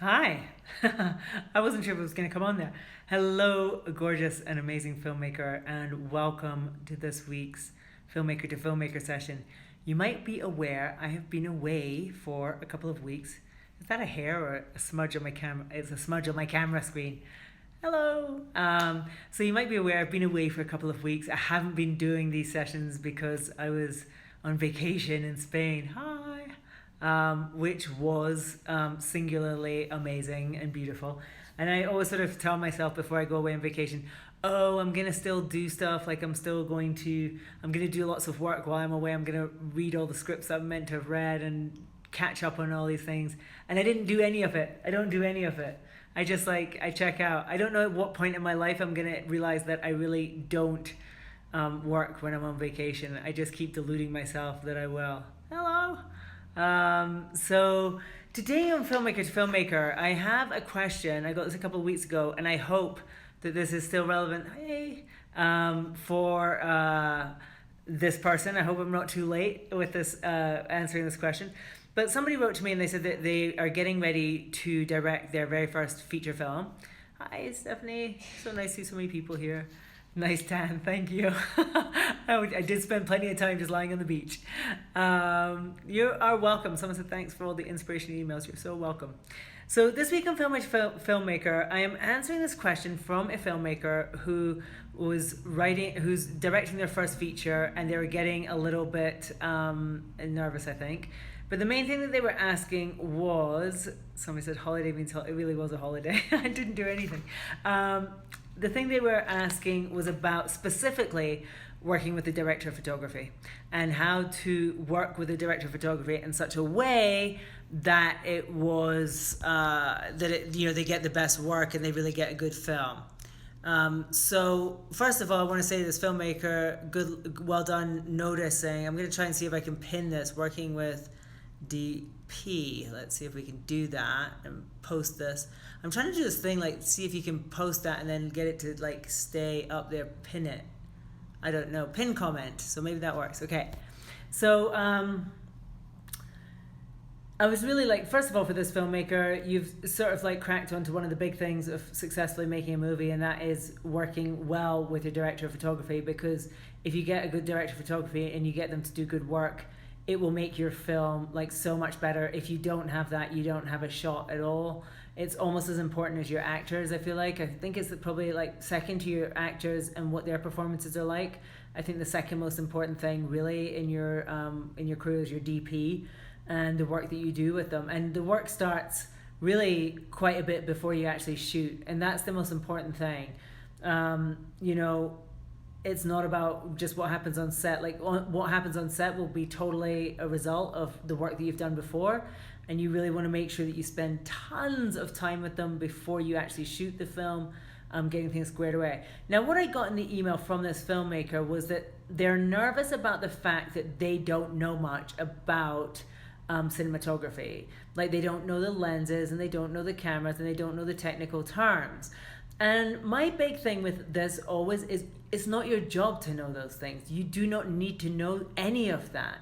Hi. I wasn't sure if it was going to come on there. Hello, gorgeous and amazing filmmaker, and welcome to this week's Filmmaker to Filmmaker session. You might be aware I have been away for a couple of weeks. Is that a hair or a smudge on my camera? It's a smudge on my camera screen. Hello. So you might be aware I've been away for a couple of weeks. I haven't been doing these sessions because I was on vacation in Spain. Hi. Which was singularly amazing and beautiful. And I always sort of tell myself before I go away on vacation, oh, I'm gonna still do stuff. Like I'm gonna do lots of work while I'm away. I'm gonna read all the scripts that I'm meant to have read and catch up on all these things. And I didn't do any of it. I don't do any of it. I check out. I don't know at what point in my life I'm gonna realize that I really don't work when I'm on vacation. I just keep deluding myself that I will. Hello. So today on Filmmaker to Filmmaker, I have a question. I got this a couple of weeks ago, and I hope that this is still relevant. Hey, for this person. I hope I'm not too late with this answering this question. But somebody wrote to me and they said that they are getting ready to direct their very first feature film. Hi, Stephanie. So nice to see so many people here. Nice tan, thank you. I did spend plenty of time just lying on the beach. You are welcome. Someone said thanks for all the inspiration emails. You're so welcome. So this week on Filmmaker, I am answering this question from a filmmaker who's directing their first feature, and they were getting a little bit nervous, I think. But the main thing that they were asking was, somebody said holiday means it really was a holiday. I didn't do anything. The thing they were asking was about specifically working with the director of photography and how to work with the director of photography in such a way that it was they get the best work and they really get a good film. So first of all, I want to say to this filmmaker, well done noticing. I'm going to try and see if I can pin this working with DP. Let's see if we can do that and post this. I'm trying to do this thing like see if you can post that and then get it to like stay up there, pin it. I don't know, pin comment. So maybe that works. Okay. So I was really like, first of all, for this filmmaker, you've sort of like cracked onto one of the big things of successfully making a movie, and that is working well with your director of photography. Because if you get a good director of photography and you get them to do good work, it will make your film like so much better. If you don't have that, you don't have a shot at all. It's almost as important as your actors, I feel like. I think it's probably like second to your actors and what their performances are like. I think the second most important thing really in your crew is your DP and the work that you do with them. And the work starts really quite a bit before you actually shoot, and that's the most important thing. You know, it's not about just what happens on set. Like what happens on set will be totally a result of the work that you've done before, and you really want to make sure that you spend tons of time with them before you actually shoot the film, getting things squared away. Now, what I got in the email from this filmmaker was that they're nervous about the fact that they don't know much about cinematography. Like they don't know the lenses, and they don't know the cameras, and they don't know the technical terms. And my big thing with this always is it's not your job to know those things. You do not need to know any of that,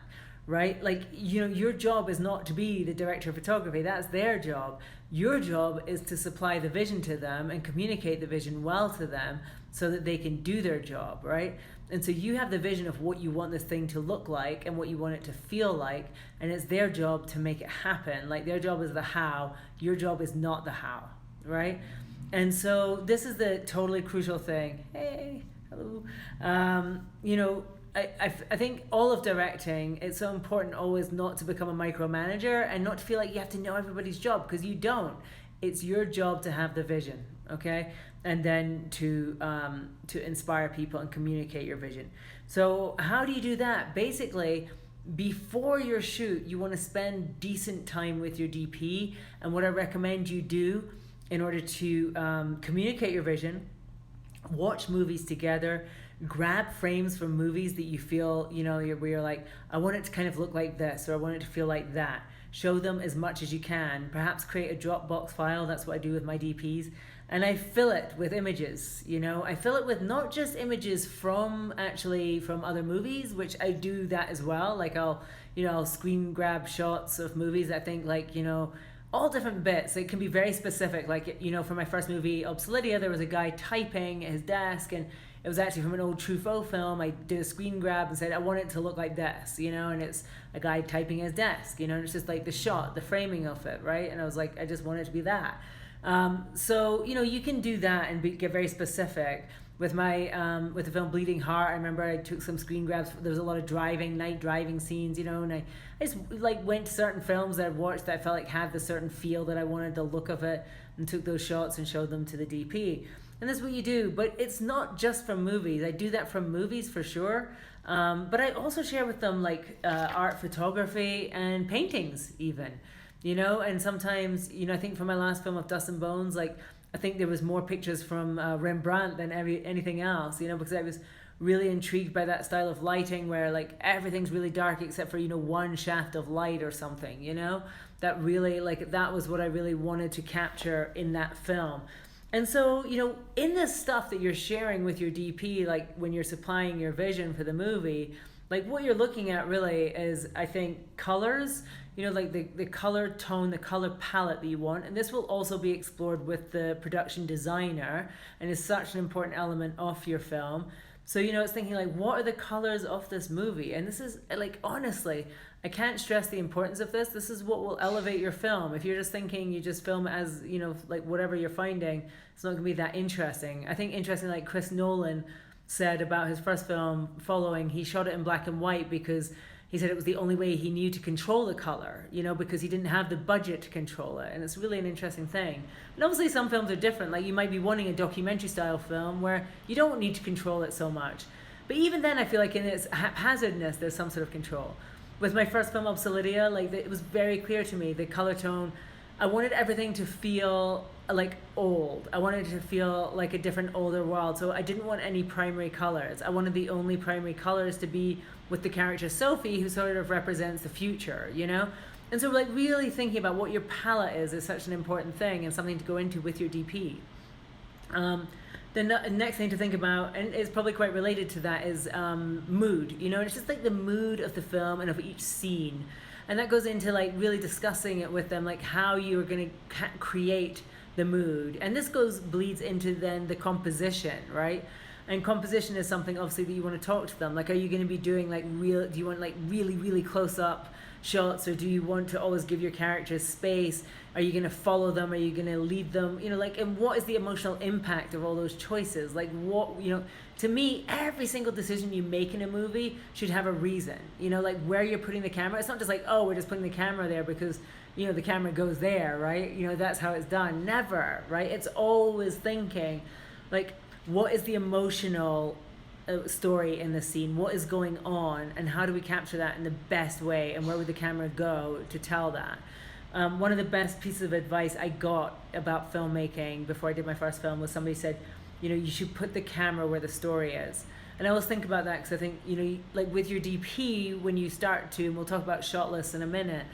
right? Like, you know, your job is not to be the director of photography. That's their job. Your job is to supply the vision to them and communicate the vision well to them so that they can do their job, right? And so you have the vision of what you want this thing to look like and what you want it to feel like, and it's their job to make it happen. Like their job is the how, your job is not the how, right? And so this is the totally crucial thing. Hey, hello. You know, I think all of directing, it's so important always not to become a micromanager and not to feel like you have to know everybody's job, because you don't. It's your job to have the vision, okay? And then to inspire people and communicate your vision. So how do you do that? Basically, before your shoot, you want to spend decent time with your DP. And what I recommend you do in order to communicate your vision, watch movies together, grab frames from movies that you feel, you know, where you're like, I want it to kind of look like this, or I want it to feel like that. Show them as much as you can. Perhaps create a Dropbox file. That's what I do with my DPs. And I fill it with images, you know. I fill it with not just images from other movies, which I do that as well. Like I'll screen grab shots of movies. I think like, you know, all different bits. It can be very specific. Like, you know, for my first movie, Obsolytia, there was a guy typing at his desk, and it was actually from an old Truffaut film. I did a screen grab and said, I want it to look like this, you know, and it's a guy typing at his desk, you know, and it's just like the shot, the framing of it, right? And I was like, I just want it to be that. So, you know, you can do that and get very specific. With my with the film Bleeding Heart, I remember I took some screen grabs. There was a lot of night driving scenes, you know, and I just like went to certain films that I'd watched that I felt like had the certain feel that I wanted, the look of it, and took those shots and showed them to the DP. And that's what you do. But it's not just from movies. I do that from movies for sure. But I also share with them like art photography and paintings even, you know, and sometimes, you know, I think for my last film of Dust and Bones, like I think there was more pictures from Rembrandt than anything else, you know, because I was really intrigued by that style of lighting where like everything's really dark except for, you know, one shaft of light or something, you know, that really like that was what I really wanted to capture in that film. And so, you know, in this stuff that you're sharing with your DP, like when you're supplying your vision for the movie, like what you're looking at really is, I think, colors, you know, like the color tone, the color palette that you want. And this will also be explored with the production designer and is such an important element of your film. So, you know, it's thinking like, what are the colors of this movie? And this is like, honestly, I can't stress the importance of this. This is what will elevate your film. If you're just thinking you just film it as, you know, like whatever you're finding, it's not gonna be that interesting. I think interesting, like Chris Nolan said about his first film, Following, he shot it in black and white because he said it was the only way he knew to control the color, you know, because he didn't have the budget to control it. And it's really an interesting thing. And obviously some films are different. Like you might be wanting a documentary style film where you don't need to control it so much. But even then, I feel like in its haphazardness, there's some sort of control. With my first film, Obsolytia, like it was very clear to me, the color tone, I wanted everything to feel like old. I wanted it to feel like a different, older world. So I didn't want any primary colors. I wanted the only primary colors to be with the character Sophie, who sort of represents the future, you know? And so like really thinking about what your palette is such an important thing and something to go into with your DP. The next thing to think about, and it's probably quite related to that, is mood. You know, it's just like the mood of the film and of each scene. And that goes into like really discussing it with them, like how you're going to create the mood. And this bleeds into then the composition, right? And composition is something obviously that you want to talk to them. Like, are you going to be doing like do you want like really, really close up shots, or do you want to always give your characters space? Are you going to follow them? Are you going to lead them? You know, like, and what is the emotional impact of all those choices? Like what, you know, to me, every single decision you make in a movie should have a reason, you know, like where you're putting the camera. It's not just like, oh, we're just putting the camera there because, you know, the camera goes there, right? You know, that's how it's done. Never, right? It's always thinking like, what is the emotional story in the scene? What is going on, and how do we capture that in the best way, and where would the camera go to tell that? One of the best pieces of advice I got about filmmaking before I did my first film was somebody said, you know, you should put the camera where the story is. And I always think about that because I think, you know, like with your DP, when you start to, and we'll talk about shot lists in a minute,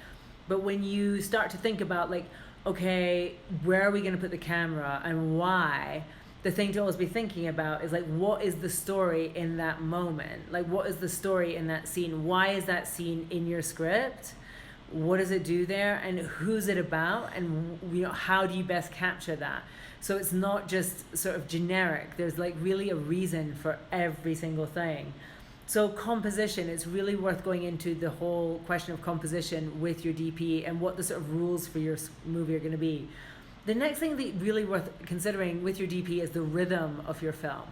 but when you start to think about like, okay, where are we going to put the camera and why? The thing to always be thinking about is like, what is the story in that moment? Like, what is the story in that scene? Why is that scene in your script? What does it do there? And who's it about? And, you know, how do you best capture that? So it's not just sort of generic. There's like really a reason for every single thing. So composition, it's really worth going into the whole question of composition with your DP and what the sort of rules for your movie are going to be. The next thing that really worth considering with your DP is the rhythm of your film.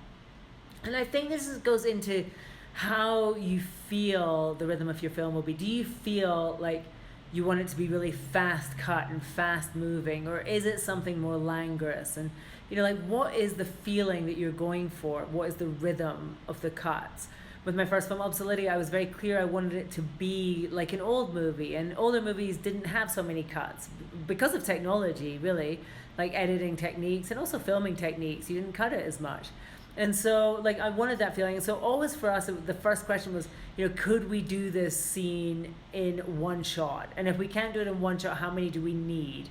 And I think goes into how you feel the rhythm of your film will be. Do you feel like you want it to be really fast cut and fast moving, or is it something more languorous? And, you know, like what is the feeling that you're going for? What is the rhythm of the cuts? With my first film, Obsolytia, I was very clear I wanted it to be like an old movie, and older movies didn't have so many cuts because of technology, really, like editing techniques and also filming techniques. You didn't cut it as much. And so, like, I wanted that feeling. And so always for us, the first question was, you know, could we do this scene in one shot? And if we can't do it in one shot, how many do we need?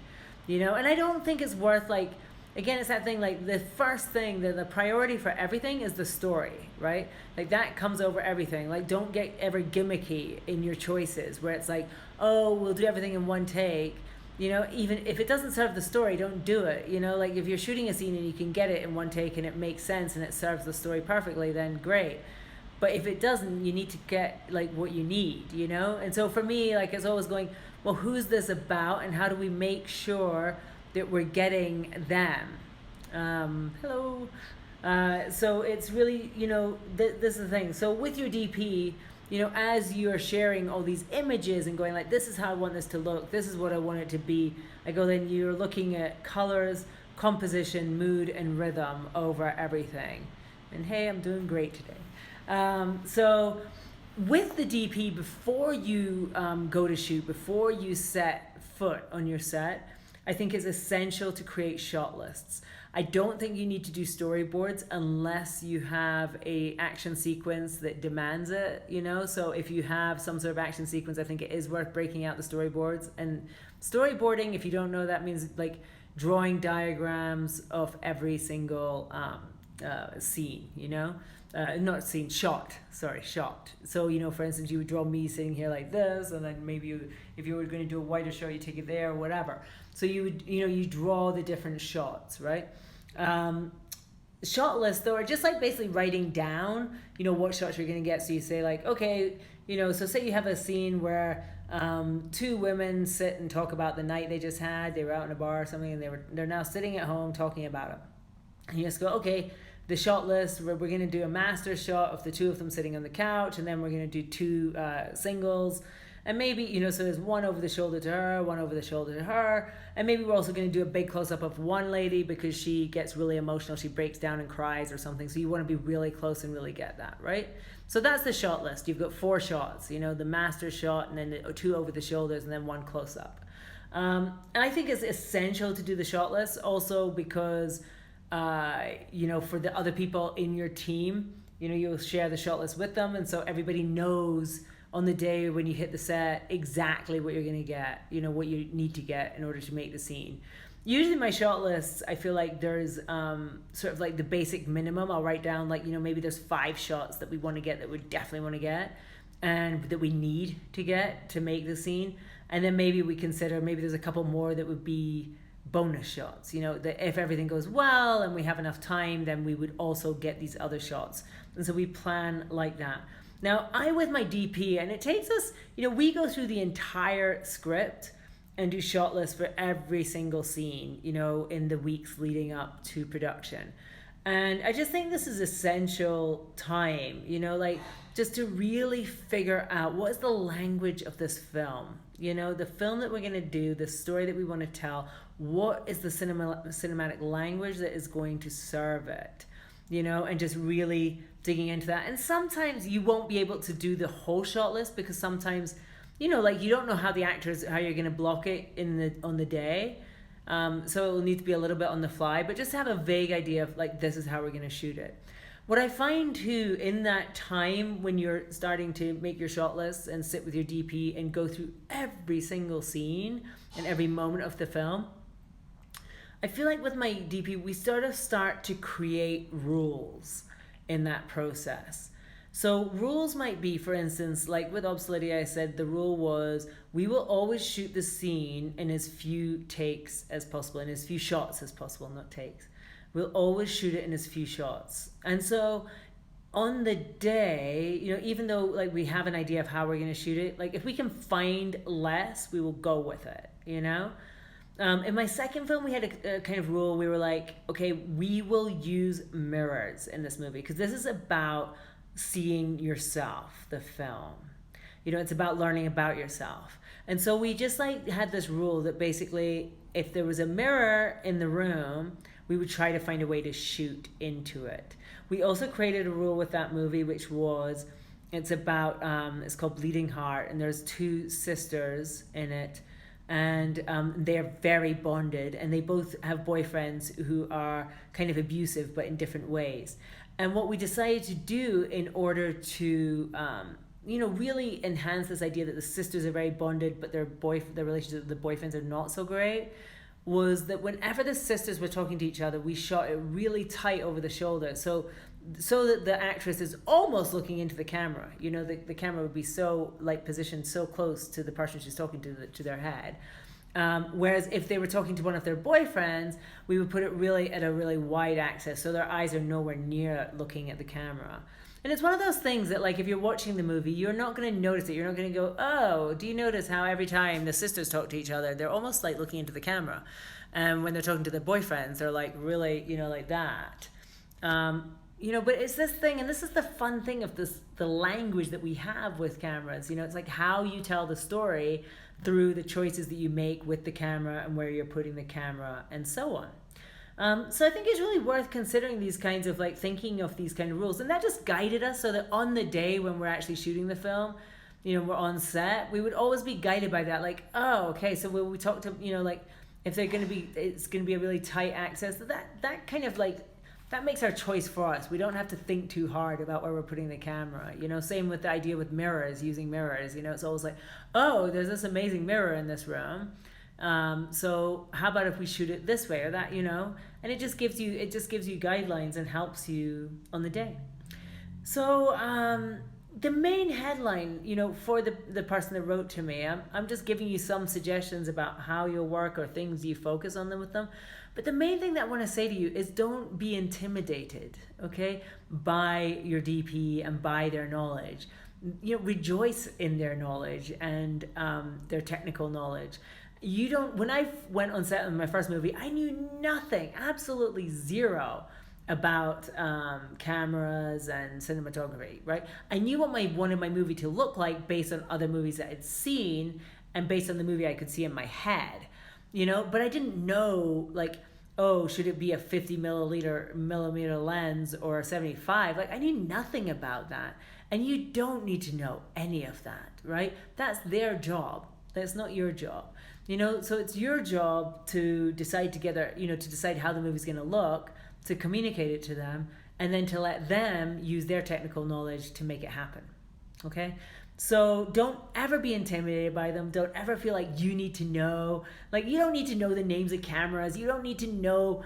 You know, and I don't think it's worth, like, again, it's that thing, like the first thing, the priority for everything is the story, right? Like that comes over everything. Like don't get ever gimmicky in your choices where it's like, oh, we'll do everything in one take. You know, even if it doesn't serve the story, don't do it. You know, like if you're shooting a scene and you can get it in one take and it makes sense and it serves the story perfectly, then great. But if it doesn't, you need to get like what you need, you know? And so for me, like it's always going, well, who's this about and how do we make sure that we're getting them? Hello. So it's really, you know, this is the thing. So with your DP, you know, as you're sharing all these images and going like, this is how I want this to look, this is what I want it to be, I go, then you're looking at colors, composition, mood, and rhythm over everything. And hey, I'm doing great today. So with the DP, before you go to shoot, before you set foot on your set, I think it's essential to create shot lists. I don't think you need to do storyboards unless you have a action sequence that demands it, you know? So if you have some sort of action sequence, I think it is worth breaking out the storyboards. And storyboarding, if you don't know, that means like drawing diagrams of every single scene, you know? Not scene, shot. So, you know, for instance, you would draw me sitting here like this, and then maybe if you were going to do a wider shot, you take it there or whatever. So you would, you know, you draw the different shots, right? Shot lists, though, are just like basically writing down, you know, what shots you're going to get. So you say like, okay, you know, so say you have a scene where two women sit and talk about the night they just had. They were out in a bar or something, and they're now sitting at home talking about it. And you just go, okay, the shot list, we're going to do a master shot of the two of them sitting on the couch, and then we're going to do two singles. And maybe, you know, so there's one over the shoulder to her, one over the shoulder to her. And maybe we're also going to do a big close-up of one lady because she gets really emotional. She breaks down and cries or something. So you want to be really close and really get that, right? So that's the shot list. You've got 4 shots, you know, the master shot and then the 2 over the shoulders and then 1 close-up. And I think it's essential to do the shot list also because, you know, for the other people in your team, you know, you'll share the shot list with them. And so everybody knows on the day when you hit the set exactly what you're going to get, you know, what you need to get in order to make the scene. Usually my shot lists, I feel like there's sort of like the basic minimum. I'll write down like, you know, maybe there's 5 shots that we want to get, that we definitely want to get and that we need to get to make the scene. And then maybe we consider, maybe there's a couple more that would be bonus shots, you know, that if everything goes well and we have enough time, then we would also get these other shots. And so we plan like that. Now, with my DP, and it takes us, you know, we go through the entire script and do shot lists for every single scene, you know, in the weeks leading up to production. And I just think this is essential time, you know, like just to really figure out what is the language of this film, you know, the film that we're going to do, the story that we want to tell, what is the cinematic language that is going to serve it, you know, and just really digging into that. And sometimes you won't be able to do the whole shot list because sometimes, you know, like you don't know how you're going to block it on the day. So it will need to be a little bit on the fly, but just have a vague idea of like, this is how we're going to shoot it. What I find too, in that time when you're starting to make your shot lists and sit with your DP and go through every single scene and every moment of the film, I feel like with my DP, we start to create rules in that process. So rules might be, for instance, like with Obsoletia, I said the rule was we will always shoot the scene in as few takes as possible, in as few shots as possible, not takes. We'll always shoot it in as few shots. And so on the day, you know, even though like we have an idea of how we're going to shoot it, like if we can find less, we will go with it, you know? In my second film, we had a kind of rule. We were like, okay, we will use mirrors in this movie because this is about seeing yourself, the film. You know, it's about learning about yourself. And so we just like had this rule that basically if there was a mirror in the room, we would try to find a way to shoot into it. We also created a rule with that movie, which was, it's about, it's called Bleeding Heart, and there's 2 sisters in it. And they're very bonded, and they both have boyfriends who are kind of abusive, but in different ways. And what we decided to do in order to, you know, really enhance this idea that the sisters are very bonded, but their relationship with the boyfriends are not so great, was that whenever the sisters were talking to each other, we shot it really tight over the shoulder. So that the actress is almost looking into the camera. You know, the camera would be so like positioned so close to the person she's talking to their head. Whereas if they were talking to one of their boyfriends, we would put it really at a really wide axis, so their eyes are nowhere near looking at the camera. And it's one of those things that, like, if you're watching the movie, you're not going to notice it. You're not going to go, oh, do you notice how every time the sisters talk to each other, they're almost like looking into the camera? And when they're talking to their boyfriends, they're like really, like that. But it's this thing, and this is the fun thing of the language that we have with cameras. It's like how you tell the story through the choices that you make with the camera and where you're putting the camera and so on. So I think it's really worth considering these kinds of, like, thinking of these kind of rules. And that just guided us so that on the day when we're actually shooting the film, we're on set, we would always be guided by that. Like, oh, okay, so when we talk to, like, if they're going to be, it's going to be a really tight access, that kind of, like, that makes our choice for us. We don't have to think too hard about where we're putting the camera. Same with the idea with mirrors, using mirrors. It's always like, oh, there's this amazing mirror in this room. So how about if we shoot it this way or that, and it just gives you guidelines and helps you on the day. So the main headline, for the person that wrote to me, I'm just giving you some suggestions about how you'll work or things you focus on them with them. But the main thing that I want to say to you is don't be intimidated, okay, by your DP and by their knowledge. Rejoice in their knowledge and their technical knowledge. When I went on set in my first movie, I knew nothing, absolutely zero about cameras and cinematography, right? I knew what I wanted my movie to look like based on other movies that I'd seen and based on the movie I could see in my head, but I didn't know, like, oh, should it be a 50 millimeter lens or a 75? Like, I knew nothing about that. And you don't need to know any of that, right? That's their job. That's not your job. So it's your job to decide together, to decide how the movie's going to look, to communicate it to them, and then to let them use their technical knowledge to make it happen. Okay? So don't ever be intimidated by them. Don't ever feel like you need to know. Like, you don't need to know the names of cameras. You don't need to know,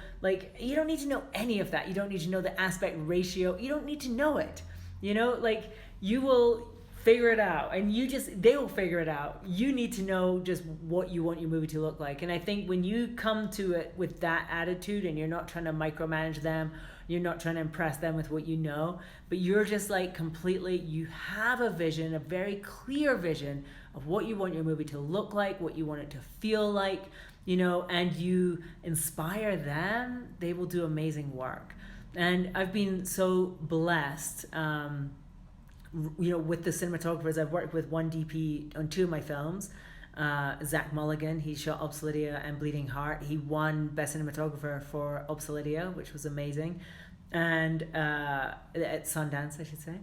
you don't need to know any of that. You don't need to know the aspect ratio. You don't need to know it. You will figure it out, and they will figure it out. You need to know just what you want your movie to look like. And I think when you come to it with that attitude and you're not trying to micromanage them, you're not trying to impress them with what you know, but you're just like completely, you have a vision, a very clear vision of what you want your movie to look like, what you want it to feel like, and you inspire them, they will do amazing work. And I've been so blessed, with the cinematographers. I've worked with one DP on 2 of my films, Zach Mulligan. He shot Obsidian and Bleeding Heart. He won Best Cinematographer for Obsidian, which was amazing, and at Sundance, I should say.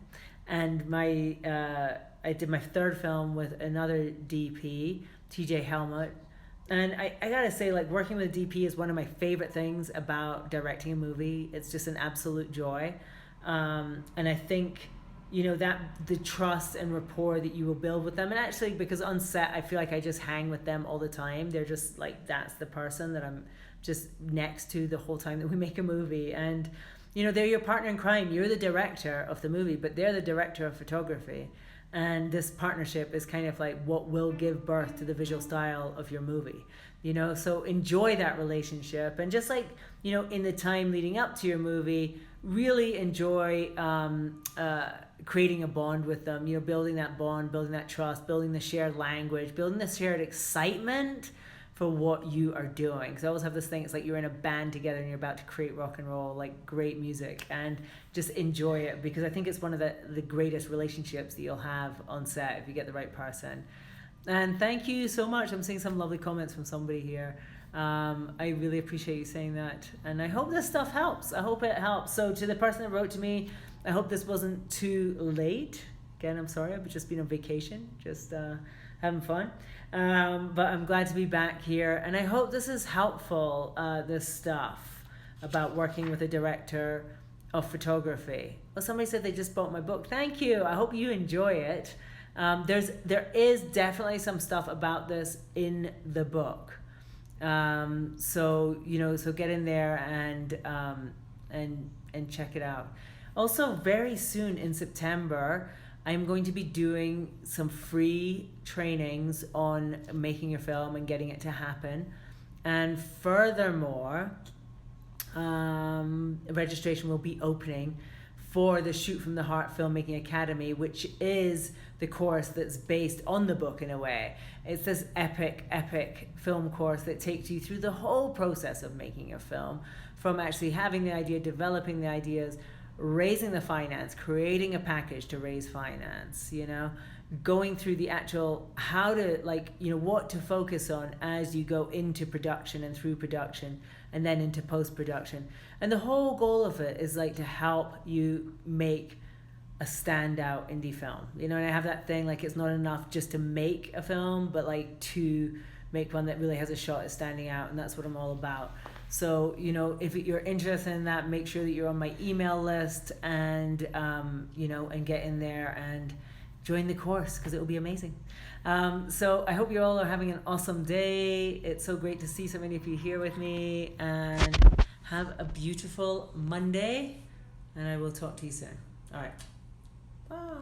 And I did my 3rd film with another DP, TJ Helmut. And I gotta say, like, working with a DP is one of my favorite things about directing a movie. It's just an absolute joy. And I think, that the trust and rapport that you will build with them. And actually, because on set, I feel like I just hang with them all the time. They're just like, that's the person that I'm just next to the whole time that we make a movie. And, they're your partner in crime. You're the director of the movie, but they're the director of photography. And this partnership is kind of like what will give birth to the visual style of your movie. So enjoy that relationship. And just like, in the time leading up to your movie, really enjoy creating a bond with them, building that bond, building that trust, building the shared language, building the shared excitement for what you are doing. Because I always have this thing, it's like you're in a band together and you're about to create rock and roll, like great music, and just enjoy it, because I think it's one of the greatest relationships that you'll have on set if you get the right person. And thank you so much. I'm seeing some lovely comments from somebody here. I really appreciate you saying that, and I hope this stuff helps. I hope it helps. So to the person that wrote to me, I hope this wasn't too late. Again, I'm sorry, I've just been on vacation, just having fun. But I'm glad to be back here, and I hope this is helpful, this stuff about working with a director of photography. Well, somebody said they just bought my book. Thank you. I hope you enjoy it. There is definitely some stuff about this in the book. So get in there and check it out. Also, very soon in September, I'm going to be doing some free trainings on making a film and getting it to happen. And furthermore, registration will be opening for the Shoot from the Heart Filmmaking Academy, which is the course that's based on the book in a way. It's this epic film course that takes you through the whole process of making a film, from actually having the idea, developing the ideas, raising the finance, creating a package to raise finance, going through the actual how to, what to focus on as you go into production and through production and then into post-production. And the whole goal of it is to help you make a standout indie film. And I have that thing, it's not enough just to make a film, but to make one that really has a shot at standing out, and that's what I'm all about. So, if you're interested in that, make sure that you're on my email list and, and get in there and join the course, because it will be amazing. So I hope you all are having an awesome day. It's so great to see so many of you here with me, and have a beautiful Monday, and I will talk to you soon. All right. Bye.